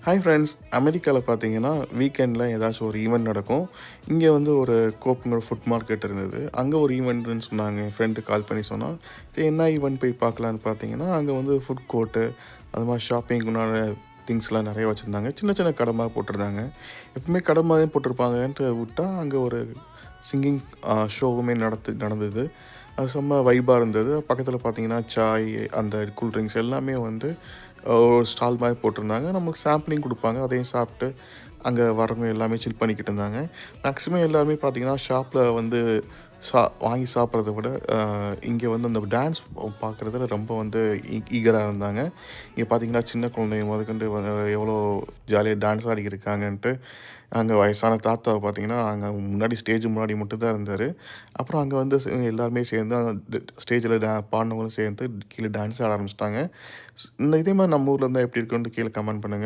Hi friends. அமெரிக்காவில் பார்த்தீங்கன்னா வீக்கெண்டில் ஏதாச்சும் ஒரு ஈவெண்ட் நடக்கும். இங்கே வந்து ஒரு கோப்புங்கிற ஃபுட் மார்க்கெட் இருந்தது. அங்கே ஒரு ஈவெண்ட்டுன்னு சொன்னாங்க. என் ஃப்ரெண்டு கால் பண்ணி சொன்னான். சரி என்ன ஈவெண்ட் போய் பார்க்கலான்னு பார்த்தீங்கன்னா, அங்கே வந்து ஃபுட் கோர்ட்டு அது மாதிரி ஷாப்பிங்க்கு உண்டான திங்ஸ்லாம் நிறைய வச்சுருந்தாங்க. சின்ன சின்ன கடை மாதிரி போட்டிருந்தாங்க. எப்பவுமே கடை மாதிரி போட்டிருப்பாங்கன்ட்டு விட்டா, அங்கே ஒரு சிங்கிங் ஷோவுமே நடந்தது. அது செம்ம வைபாக இருந்தது. பக்கத்தில் பார்த்தீங்கன்னா சாய், அந்த கூல் ட்ரிங்க்ஸ் எல்லாமே வந்து ஒரு ஸ்டால் மாதிரி போட்டிருந்தாங்க. நமக்கு சாம்பிளிங் கொடுப்பாங்க. அதையும் சாப்பிட்டு அங்கே வரவங்க எல்லாமே சில் பண்ணிக்கிட்டு இருந்தாங்க. மேக்ஸிமம் எல்லாருமே பார்த்தீங்கன்னா ஷாப்பில் வந்து வாங்கி சாப்பிட்றத விட இங்கே வந்து அந்த டான்ஸ் பார்க்குறதுல ரொம்ப வந்து ஈகராக இருந்தாங்க. இங்கே பார்த்தீங்கன்னா சின்ன குழந்தைங்க முதற்கொண்டு எவ்வளோ ஜாலியாக டான்ஸ் ஆடிக்கிருக்காங்கன்ட்டு. அங்கே வயசான தாத்தாவை பார்த்தீங்கன்னா, அங்கே முன்னாடி ஸ்டேஜ் முன்னாடி மட்டும் தான் இருந்தார். அப்புறம் அங்கே வந்து எல்லாருமே சேர்ந்து அந்த ஸ்டேஜில் பாடினவங்களும் சேர்ந்து கீழே டான்ஸ் ஆட ஆரம்பிச்சிட்டாங்க. இதே மாதிரி நம்ம ஊரில் இருந்தால் எப்படி இருக்குன்னு கீழே கமெண்ட் பண்ணுங்கள்.